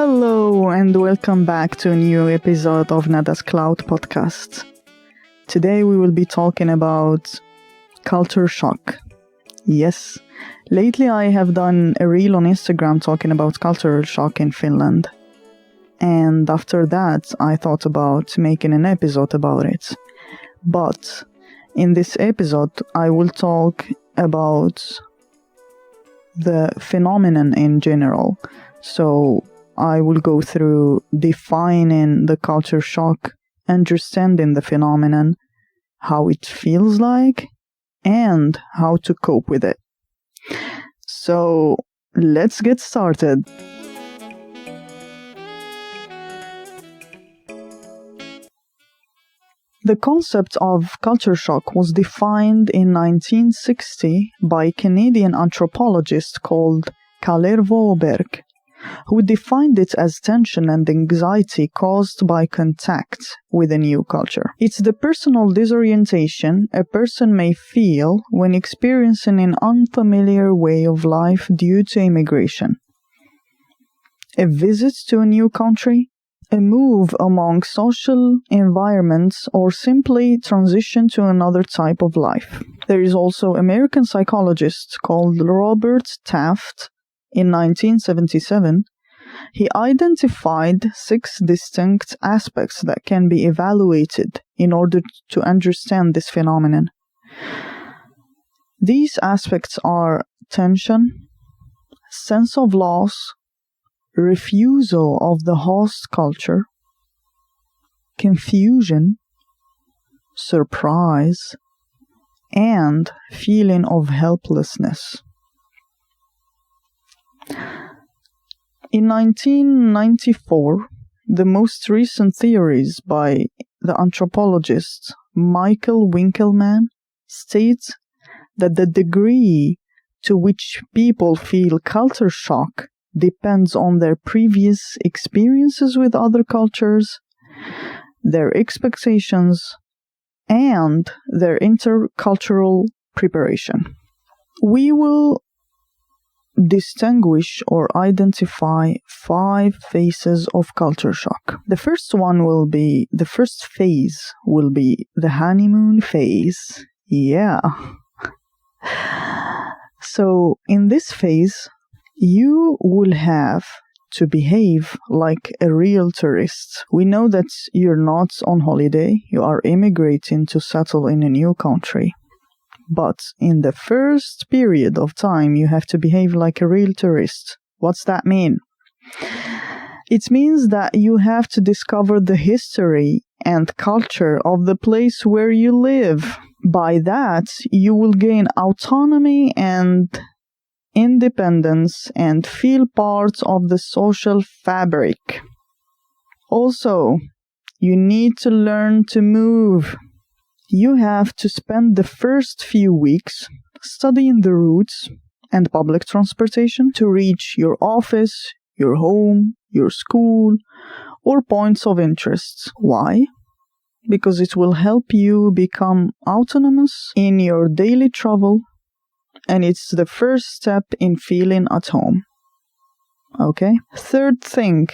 Hello and welcome back to a new episode of Nada's Cloud podcast. Today we will be talking about culture shock. Yes, lately I have done a reel on Instagram talking about cultural shock in Finland. And after that I thought about making an episode about it. But in this episode I will talk about the phenomenon in general. So I will go through defining the culture shock, understanding the phenomenon, how it feels like, and how to cope with it. So let's get started. The concept of culture shock was defined in 1960 by a Canadian anthropologist called Kalervo Berg, who defined it as tension and anxiety caused by contact with a new culture. It's the personal disorientation a person may feel when experiencing an unfamiliar way of life due to immigration. A visit to a new country, a move among social environments, or simply transition to another type of life. There is also an American psychologist called Robert Taft. In 1977, he identified 6 distinct aspects that can be evaluated in order to understand this phenomenon. These aspects are tension, sense of loss, refusal of the host culture, confusion, surprise, and feeling of helplessness. In 1994, the most recent theories by the anthropologist Michael Winkelmann state that the degree to which people feel culture shock depends on their previous experiences with other cultures, their expectations, and their intercultural preparation. We will distinguish or identify 5 phases of culture shock. The first phase will be the honeymoon phase. Yeah. So in this phase, you will have to behave like a real tourist. We know that you're not on holiday, you are immigrating to settle in a new country. But in the first period of time, you have to behave like a real tourist. What's that mean? It means that you have to discover the history and culture of the place where you live. By that, you will gain autonomy and independence and feel part of the social fabric. Also, you need to learn to move. You have to spend the first few weeks studying the routes and public transportation to reach your office, your home, your school, or points of interest. Why? Because it will help you become autonomous in your daily travel, and it's the first step in feeling at home. Okay? Third thing,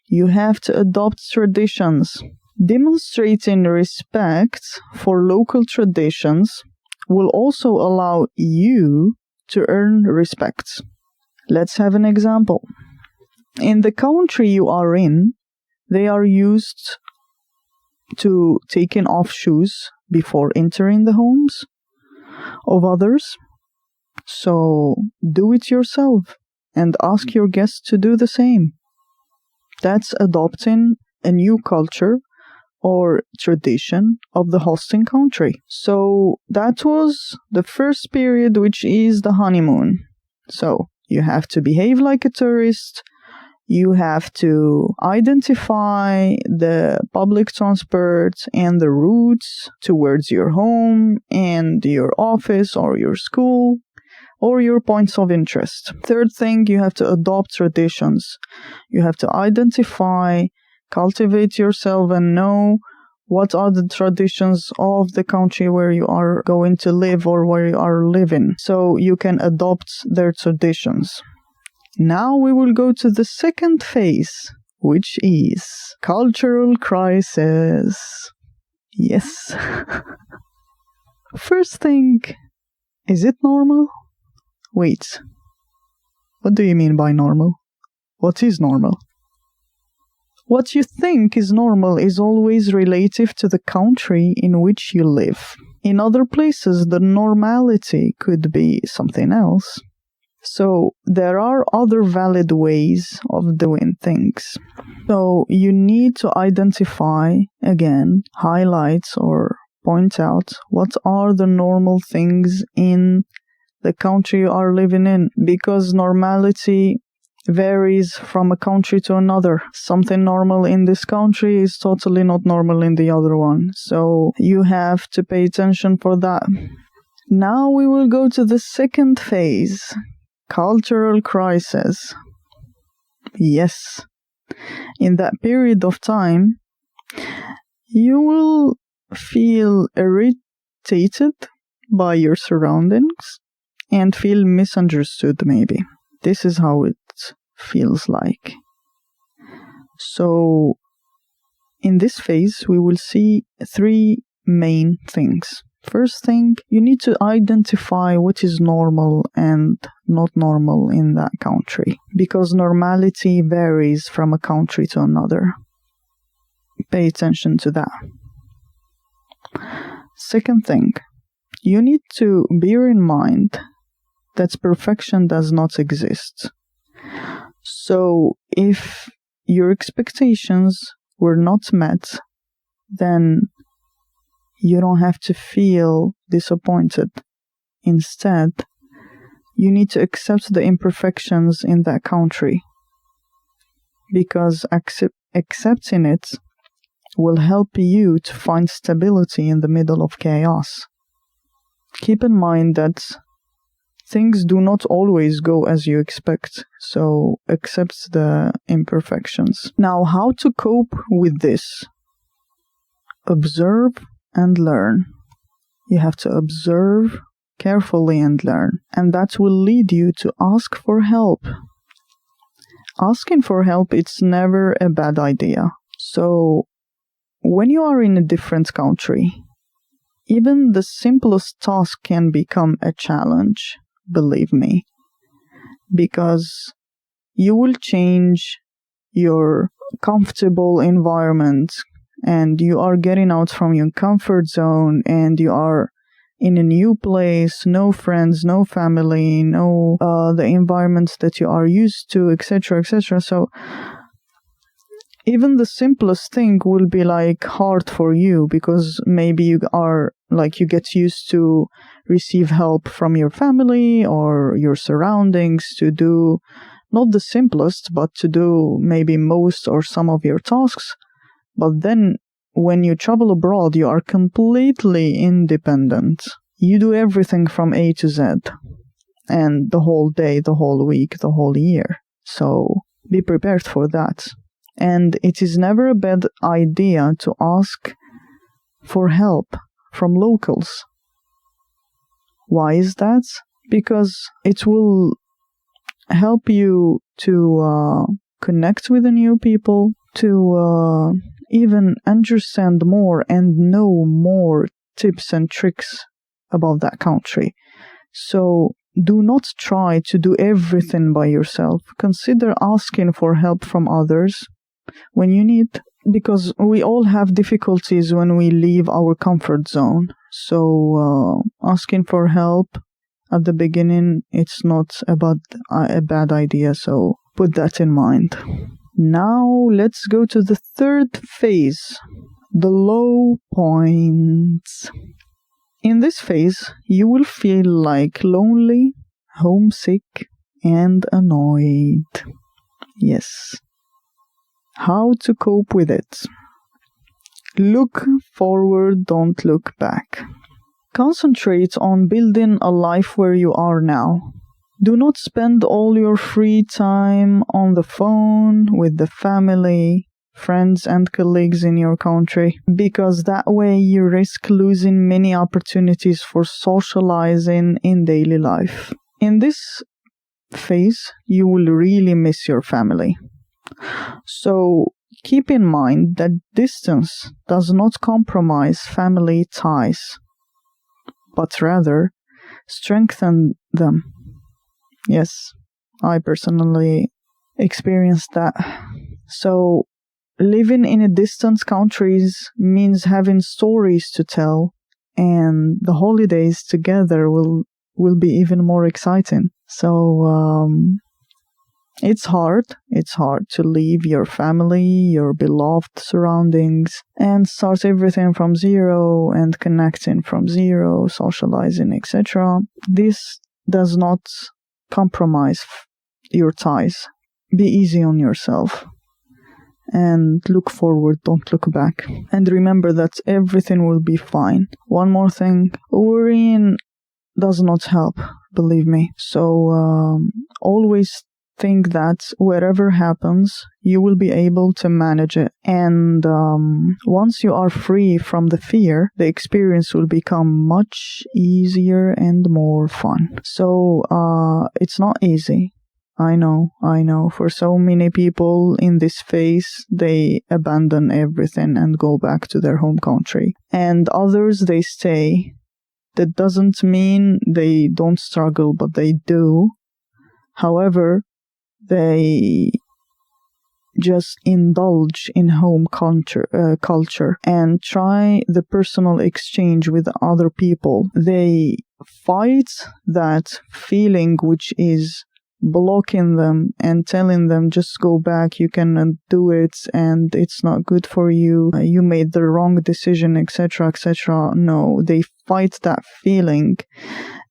you have to adopt traditions. Demonstrating respect for local traditions will also allow you to earn respect. Let's have an example. In the country you are in, they are used to taking off shoes before entering the homes of others. So do it yourself and ask your guests to do the same. That's adopting a new culture or tradition of the hosting country. So that was the first period, which is the honeymoon. So you have to behave like a tourist. You have to identify the public transport and the routes towards your home and your office or your school or your points of interest. Third thing, you have to adopt traditions. You have to identify, cultivate yourself, and know what are the traditions of the country where you are going to live or where you are living, so you can adopt their traditions. Now we will go to the second phase, which is cultural crisis. Yes. First thing, is it normal? Wait, what do you mean by normal? What is normal? What you think is normal is always relative to the country in which you live. In other places, the normality could be something else. So there are other valid ways of doing things. So you need to identify, again, highlight or point out what are the normal things in the country you are living in, because normality varies from a country to another. Something normal in this country is totally not normal in the other one. So you have to pay attention for that. Now we will go to the second phase, cultural crisis. Yes. In that period of time, you will feel irritated by your surroundings and feel misunderstood, maybe. This is how it feels like. So, in this phase, we will see three main things. First thing, you need to identify what is normal and not normal in that country, because normality varies from a country to another. Pay attention to that. Second thing, you need to bear in mind that perfection does not exist. So, if your expectations were not met, then you don't have to feel disappointed. Instead, you need to accept the imperfections in that country, because accepting it will help you to find stability in the middle of chaos. Keep in mind that things do not always go as you expect, so accept the imperfections. Now, how to cope with this? Observe and learn. You have to observe carefully and learn, and that will lead you to ask for help. Asking for help, it's never a bad idea. So, when you are in a different country, even the simplest task can become a challenge, believe me, because you will change your comfortable environment and you are getting out from your comfort zone and you are in a new place, no friends, no family, no the environment that you are used to, etc., etc. So even the simplest thing will be like hard for you, because maybe you are like you get used to receive help from your family or your surroundings to do not the simplest, but to do maybe most or some of your tasks. But then when you travel abroad, you are completely independent. You do everything from A to Z, and the whole day, the whole week, the whole year. So be prepared for that. And it is never a bad idea to ask for help from locals. Why is that? Because it will help you to connect with the new people, to even understand more and know more tips and tricks about that country. So do not try to do everything by yourself. Consider asking for help from others when you need, because we all have difficulties when we leave our comfort zone. So asking for help at the beginning, it's not a bad idea, so put that in mind. Now let's go to the third phase, the low points. In this phase, you will feel like lonely, homesick, and annoyed. Yes. How to cope with it? Look forward, don't look back. Concentrate on building a life where you are now. Do not spend all your free time on the phone with the family, friends and colleagues in your country, because that way you risk losing many opportunities for socializing in daily life. In this phase, you will really miss your family. So keep in mind that distance does not compromise family ties, but rather strengthen them. Yes, I personally experienced that. So living in a distant countries means having stories to tell, and the holidays together will be even more exciting. So it's hard to leave your family, your beloved surroundings, and start everything from zero and connecting from zero, socializing, etc. This does not compromise your ties. Be easy on yourself and look forward, don't look back. And remember that everything will be fine. One more thing, worrying does not help, believe me. So always think that whatever happens, you will be able to manage it. And once you are free from the fear, the experience will become much easier and more fun. So it's not easy. I know. For so many people in this phase, they abandon everything and go back to their home country. And others, they stay. That doesn't mean they don't struggle, but they do. However, they just indulge in home culture and try the personal exchange with other people. They fight that feeling which is blocking them and telling them just go back, you cannot do it and it's not good for you, you made the wrong decision, etc., etc. No, they fight that feeling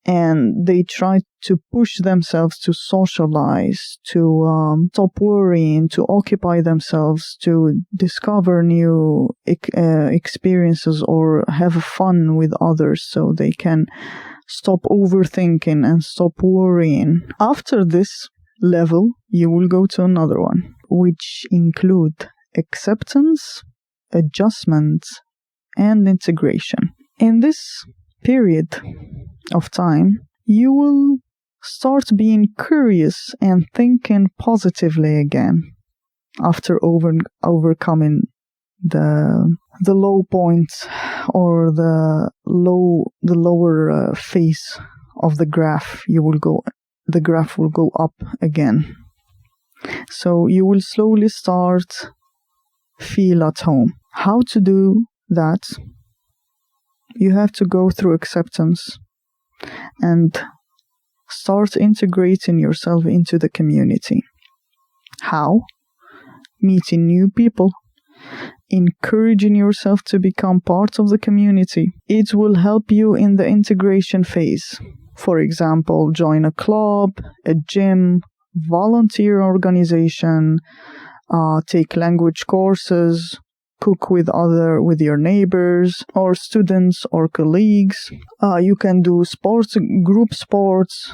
and they try to push themselves to socialize, to stop worrying, to occupy themselves, to discover new experiences or have fun with others so they can stop overthinking and stop worrying. After this level, you will go to another one, which include acceptance, adjustment, and integration. In this period of time, you will start being curious and thinking positively again after overcoming the low point or the lower phase of the graph. The graph will go up again. So you will slowly start feel at home. How to do that? You have to go through acceptance and start integrating yourself into the community. How? Meeting new people, encouraging yourself to become part of the community. It will help you in the integration phase. For example, join a club, a gym, volunteer organization, take language courses, cook with your neighbors or students or colleagues. You can do sports, group sports,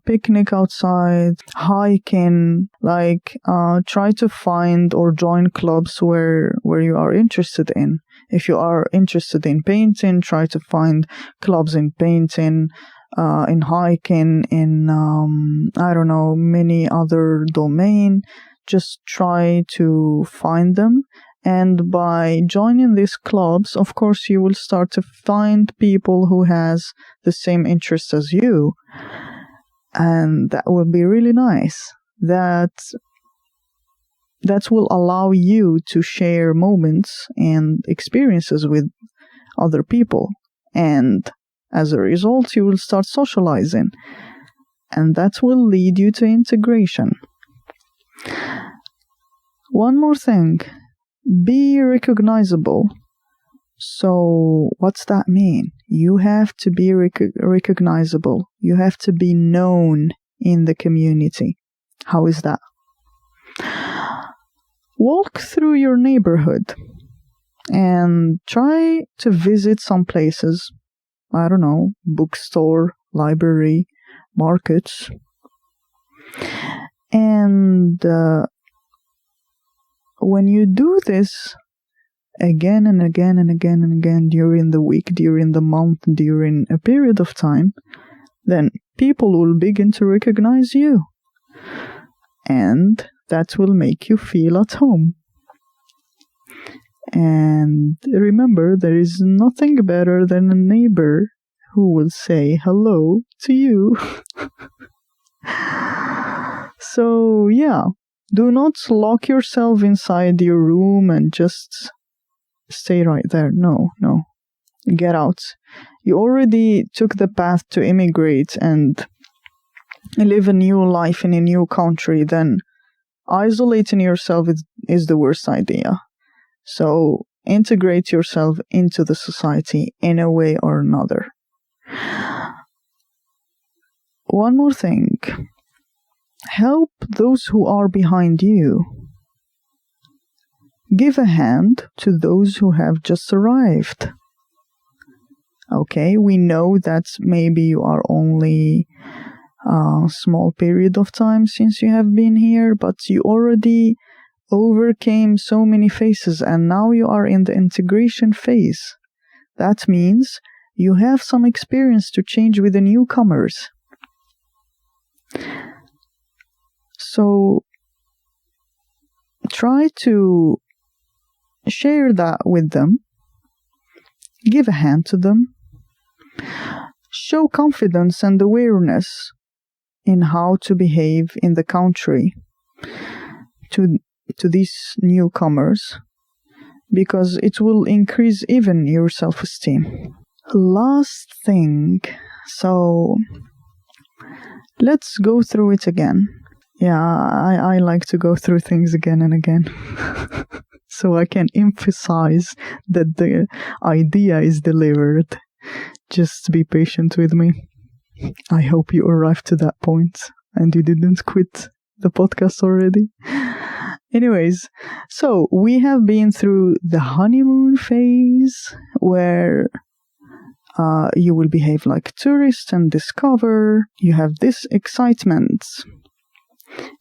picnic outside, hiking, try to find or join clubs where you are interested in. If you are interested in painting, try to find clubs in painting, in hiking, in many other domain. Just try to find them. And by joining these clubs, of course, you will start to find people who has the same interests as you. And that will be really nice. That will allow you to share moments and experiences with other people. And as a result, you will start socializing. And that will lead you to integration. One more thing. Be recognizable. So, what's that mean? You have to be recognizable. You have to be known in the community. How is that? Walk through your neighborhood and try to visit some places. I don't know, bookstore, library, markets. And when you do this again and again and again and again during the week, during the month, during a period of time, then people will begin to recognize you. and that will make you feel at home. And remember, there is nothing better than a neighbor who will say hello to you. So yeah, do not lock yourself inside your room and just stay right there. No. Get out. You already took the path to immigrate and live a new life in a new country. Then isolating yourself is the worst idea. So integrate yourself into the society in a way or another. One more thing. Help those who are behind you. Give a hand to those who have just arrived. Okay, we know that maybe you are only a small period of time since you have been here, but you already overcame so many phases and now you are in the integration phase. That means you have some experience to change with the newcomers. So try to share that with them. Give a hand to them. Show confidence and awareness in how to behave in the country to these newcomers, because it will increase even your self-esteem. Last thing, so let's go through it again. Yeah, I like to go through things again and again so I can emphasize that the idea is delivered. Just be patient with me. I hope you arrived to that point and you didn't quit the podcast already. Anyways, so we have been through the honeymoon phase where you will behave like a tourist and discover. You have this excitement.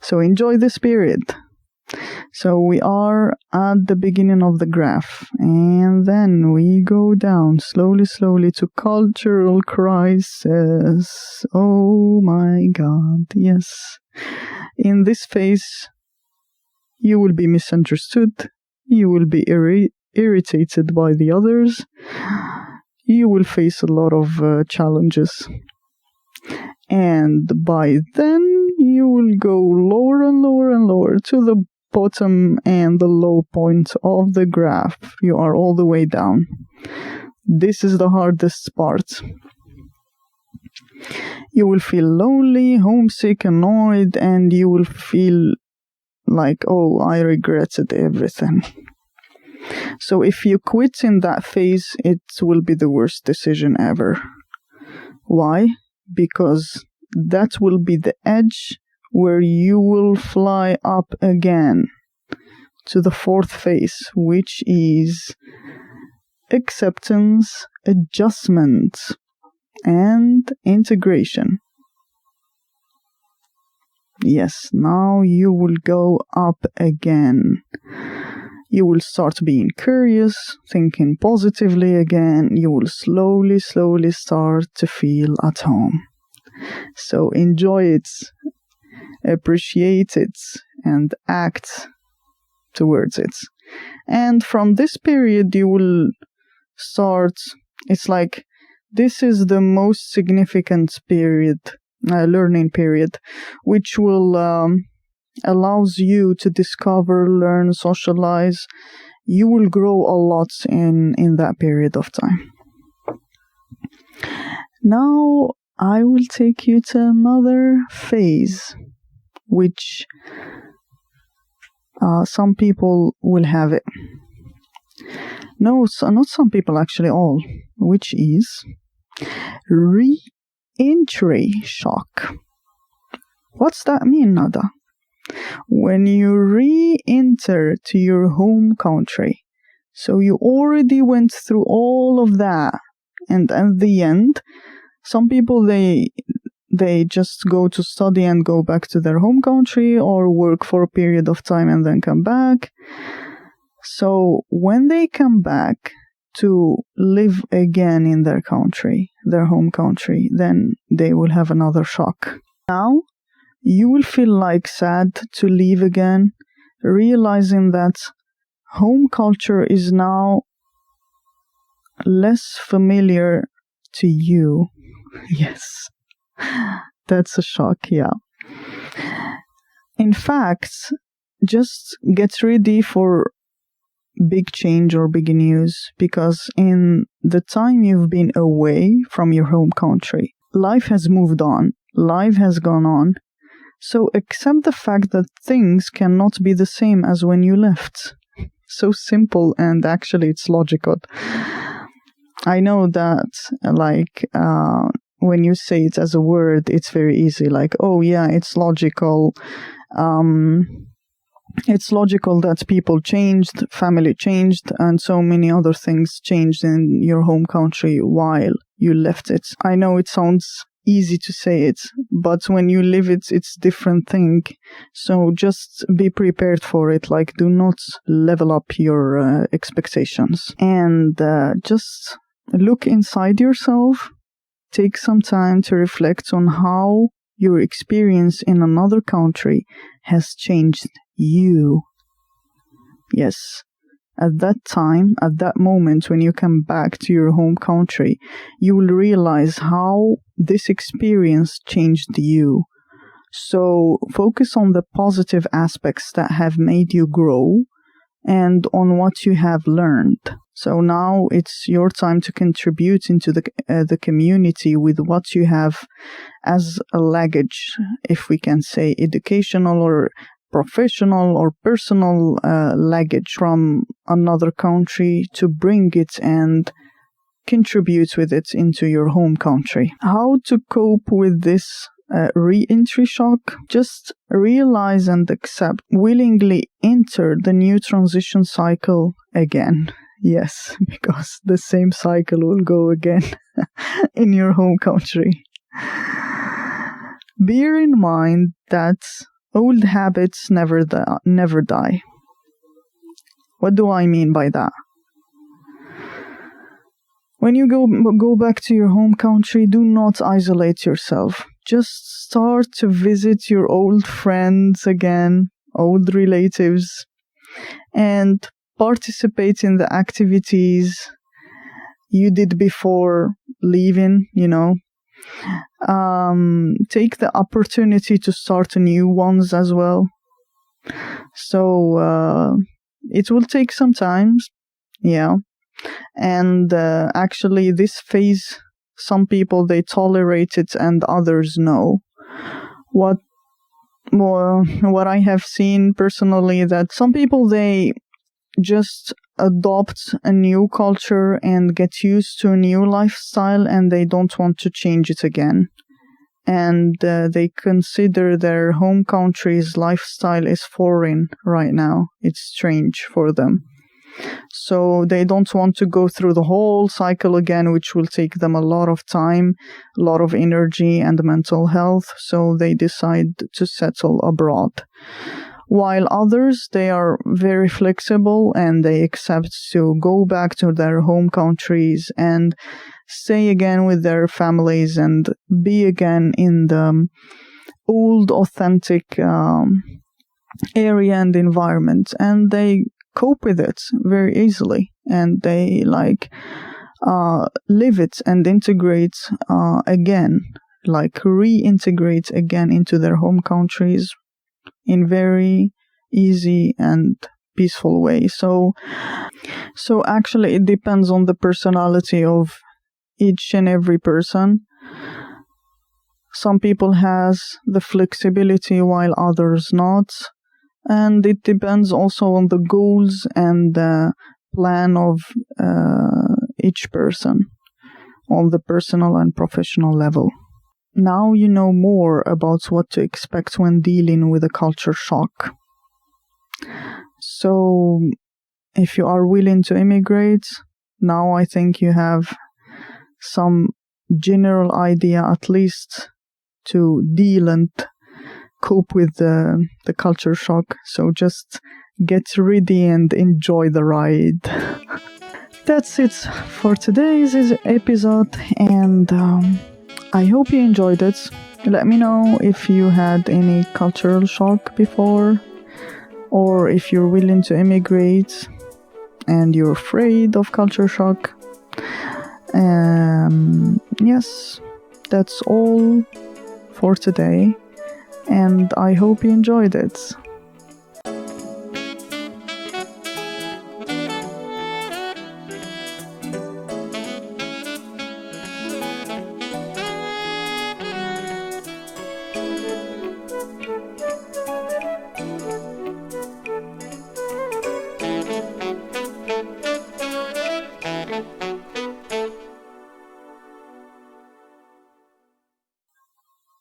So enjoy this period. So we are at the beginning of the graph, and then we go down slowly to cultural crisis. Oh my God, yes. In this phase, you will be misunderstood. You will be irritated by the others. You will face a lot of challenges. And by then, you will go lower and lower to the bottom and the low point of the graph. You are all the way down. This is the hardest part. You will feel lonely, homesick, annoyed, and you will feel like, oh, I regretted everything. So if you quit in that phase, it will be the worst decision ever. Why? Because that will be the edge where you will fly up again to the fourth phase, which is acceptance, adjustment, and integration. Yes, now you will go up again. You will start being curious, thinking positively again. You will slowly start to feel at home. So enjoy it, appreciate it, and act towards it. And from this period, you will start, it's like, this is the most significant period, learning period, which will allows you to discover, learn, socialize. You will grow a lot in that period of time. Now, I will take you to another phase, which some people will have it. No, not some people, actually all, which is re-entry shock. What's that mean, Nada? When you re-enter to your home country, so you already went through all of that, and at the end, some people, they just go to study and go back to their home country, or work for a period of time and then come back. So when they come back to live again in their country, their home country, then they will have another shock. Now, you will feel like sad to leave again, realizing that home culture is now less familiar to you. Yes, that's a shock, yeah. In fact, just get ready for big change or big news, because in the time you've been away from your home country, life has moved on, life has gone on. So accept the fact that things cannot be the same as when you left. So simple, and actually it's logical. I know that when you say it as a word, it's very easy, like, oh yeah, it's logical. It's logical that people changed, family changed, and so many other things changed in your home country while you left it. I know it sounds easy to say it, but when you live it, it's a different thing. So just be prepared for it. Like, do not level up your expectations. And just look inside yourself. Take some time to reflect on how your experience in another country has changed you. Yes, at that time, at that moment, when you come back to your home country, you will realize how this experience changed you. So focus on the positive aspects that have made you grow and on what you have learned. So now it's your time to contribute into the community with what you have as a luggage, if we can say, educational or professional or personal luggage from another country, to bring it and contribute with it into your home country. How to cope with this re-entry shock? Just realize and accept, willingly enter the new transition cycle again. Yes, because the same cycle will go again in your home country. Bear in mind that old habits never die. What do I mean by that? When you go back to your home country, do not isolate yourself. Just start to visit your old friends again, old relatives, and participate in the activities you did before leaving, Take the opportunity to start new ones as well. So it will take some time, yeah. And actually this phase, some people, they tolerate it and others no. What I have seen personally, that some people, they just adopt a new culture and get used to a new lifestyle, and they don't want to change it again. And they consider their home country's lifestyle is foreign right now. It's strange for them. So they don't want to go through the whole cycle again, which will take them a lot of time, a lot of energy and mental health. So they decide to settle abroad. While others, they are very flexible and they accept to go back to their home countries and stay again with their families and be again in the old, authentic area and environment. And they cope with it very easily, and they live it and integrate again, reintegrate again into their home countries in very easy and peaceful way. So actually it depends on the personality of each and every person. Some people has the flexibility while others not. And it depends also on the goals and the plan of each person on the personal and professional level. Now you know more about what to expect when dealing with a culture shock. So if you are willing to immigrate, now I think you have some general idea at least to deal and cope with the culture shock. So just get ready and enjoy the ride. That's it for today's episode, and I hope you enjoyed it. Let me know if you had any cultural shock before, or if you're willing to immigrate and you're afraid of culture shock. Yes, that's all for today, and I hope you enjoyed it.